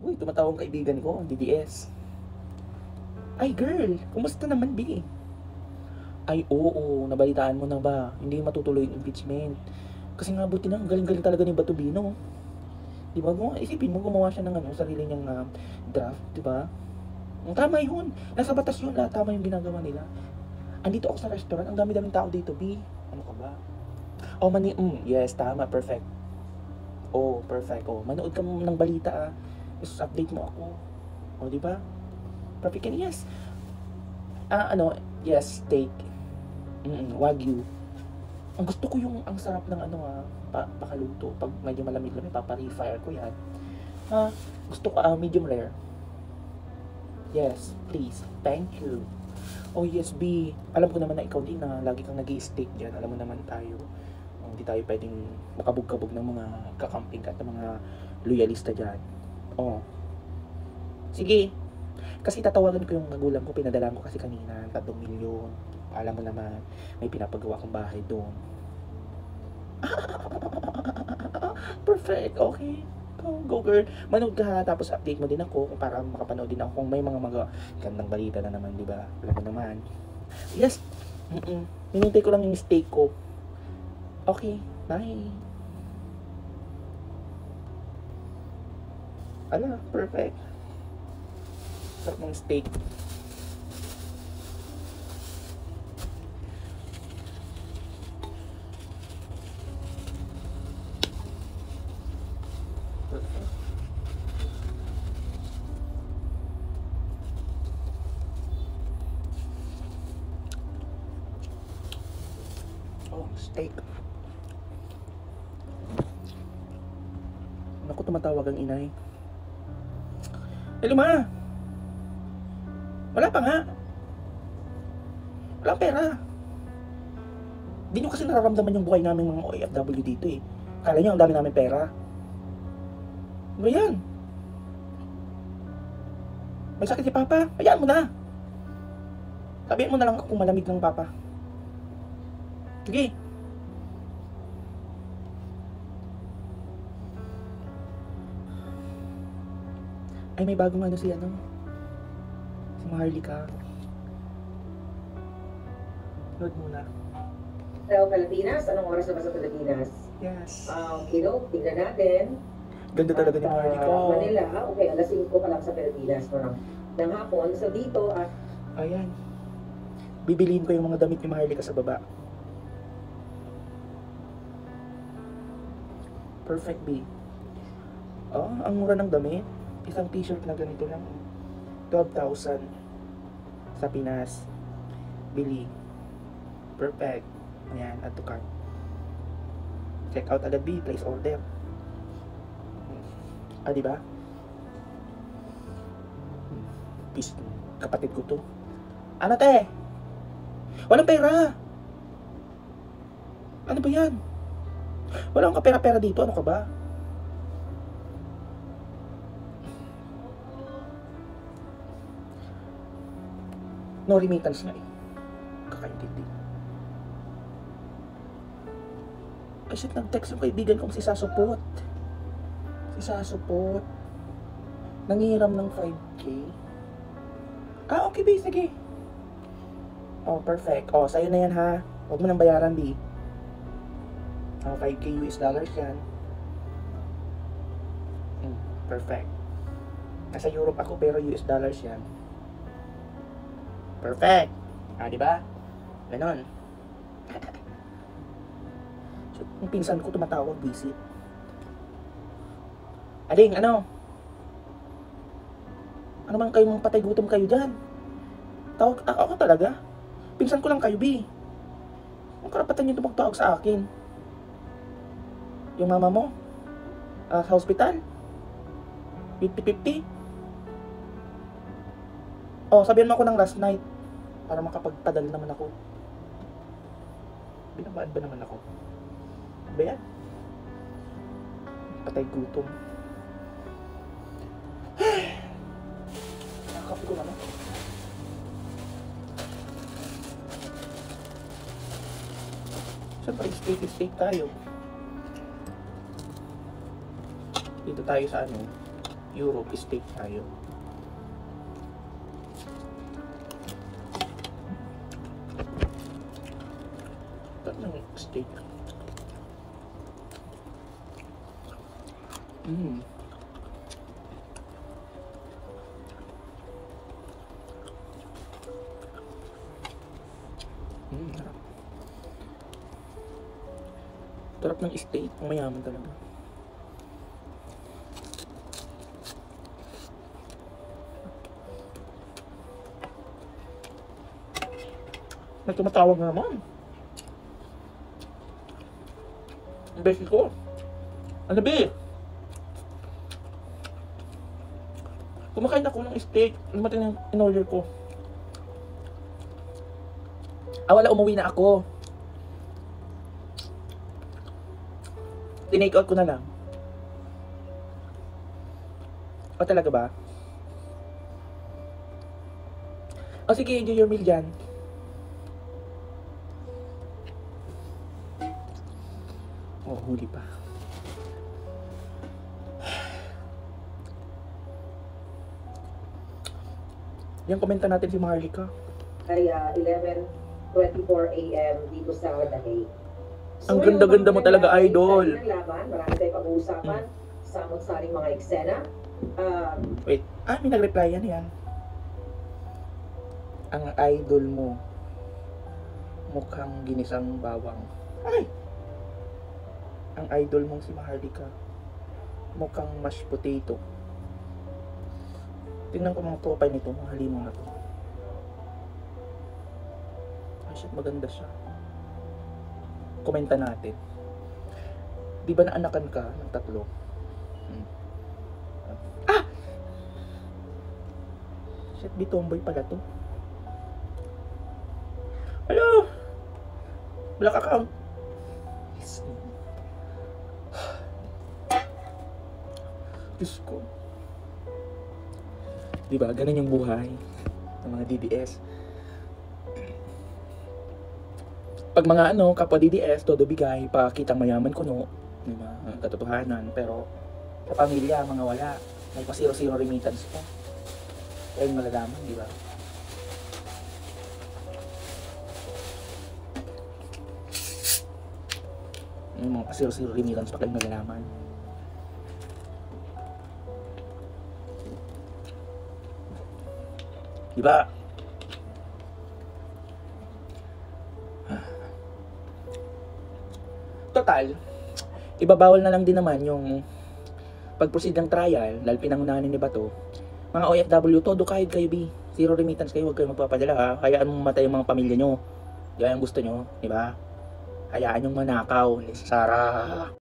Uy, tumatawang kaibigan ko, DDS. Ay, girl, kumusta naman, B? Ay, oo, nabalitaan mo na ba? Hindi matutuloy yung impeachment. Kasi nga, buti na, ang galing-galing talaga ni Batubino. Di ba? Isipin mo, gumawa siya ng sarili niyang draft, di ba? Tama yun. Nasa batas yun, lahat tama yung ginagawa nila. Andito ako sa restaurant, ang dami-daming tao dito, B. Ano ka ba? Oh, yes, tama, perfect. Oh, perfect. Oh, manood ka mo ng balita Just update mo ako. Oh, di ba? Perfect yan, yes. Yes, steak. Wagyu. Ang gusto ko yung ang sarap ng pakaluto. Pag medyo malamig-lamig, papa-refire ko yan. Gusto ko medium rare. Yes, please. Thank you. Oh yes, B. Alam ko naman na ikaw din na lagi kang nag-i-steak dyan. Alam mo naman tayo. Hindi tayo pwedeng makabog-kabog ng mga kakamping at ng mga loyalista dyan. Oh. Sige. Kasi tatawagan ko yung magulang ko. Pinadalan ko kasi kanina. 3 milyon. Alam mo naman, may pinapagawa kong bahay doon. Perfect. Okay. Go girl. Manood ka tapos update mo din ako para makapanood din ako kung may mga gandang balita na naman, di ba? Alam mo naman. Yes. Hinintay ko lang yung steak ko. Okay. Bye. Ala, perfect. Sarap ng steak. Oh, steak. Naku, tumatawag ang inay. Hello, ma. Wala pa nga. Walang pera. Di nyo kasi nararamdaman yung buhay namin mga OFW dito eh. Kala nyo ang dami namin pera. Ano ba yan? May sakit si Papa? Hayaan mo na. Sabihin mo na lang kung malamig ng Papa. Sige. Ay, may bagong si Maharlika. Load muna. Sa Pilipinas, anong oras na ba sa Pilipinas? Yes. Kilo, tingnan natin. Ganda talaga ni Maharlika. Manila, okay, alas 5 pa lang sa Pilipinas. Ng hapon, so dito, ayan. Bibiliin ko yung mga damit ni Maharlika sa baba. Perfect, B. Oh, ang mura ng damit. Isang t-shirt na ganito lang. 12,000 sa Pinas. Bili. Perfect. Ayan, add to cart. Check out agad, B. Place order. Diba? Peace. Kapatid ko to. Ano, te? Walang pera. Ano ba yan? Wala akong kapera-pera dito. Ano ka ba? No remittance nga eh. Kakaintindi. Ay shit, nag-text yung kaibigan kong si Sasupot. Si Sasupot. Nangihiram ng 5K. Okay, B. Sige. Oh, perfect. Oh, sa'yo na yan ha. Huwag mo nang bayaran, B. 5K US dollars yan. Perfect. Nasa Europe ako pero US dollars yan. Perfect. Diba? Ganon. So, yung pinsan ko tumatawag, busy. Aling, ano? Ano bang kayong patay gutom kayo dyan? Tawag ako talaga? Pinsan ko lang kayo, B. Ang karapatan nyo tumagtawag sa akin. Yung mama mo? Sa hospital? 50-50? Oh, sabihan mo ako ng last night para makapagpadala naman ako. Binabaan ba naman ako? Ba yan? Patay gutom. Nakakapi ko naman. Siyempre, steak tayo. Dito tayo sa Europe steak tayo. Sarap ng steak. Sarap. Sarap ng steak. Ang mayaman talaga. May tumatawag na naman. Ang beshi ko. Ano ba? Kumakain ako ng steak. Lumating yung in-order ko. Wala, umuwi na ako. Tinake out ko na lang. Talaga ba? Sige, enjoy your meal dyan. Huli pa. Yan, komenta natin si Maharlika. Ay 11:24 AM dito sa Dahig. Ang ganda-ganda mo talaga, idol. Marami tayong pag-uusapan. Samot-saring mga eksena. Wait, may nag-reply yan. Ang idol mo mukhang ginisang bawang. Ay! Ang idol mong si Maharlika mukhang mashed potato. Tingnan ko mga profile nito, mga halimaw na to. Ay shit, maganda siya. Komenta natin. Di ba naanakan ka ng 3? Shit, bitomboy pala to. Hello! Black account. Diyos ko. Diba, ganun yung buhay ng mga DDS. Pag mga kapwa DDS, todo bigay, pakitang mayaman ko, no? Diba, katotohanan. Pero, sa pamilya, mga wala. May pa 0-0 remittance pa. Kaya yung malalaman, diba? Yung mga pa 0-0 remittance pa kayo malalaman. Diba? Total, ibabawal na lang din naman yung pag-proceed ng trial dahil pinangunahan ni Bato. Mga OFW, todo kahit kayo, 0 remittance kayo, huwag kayo magpapadala ha. Hayaan mong matay yung mga pamilya nyo. Yan ang gusto nyo, diba? Hayaan yung manakaw ni Sarah.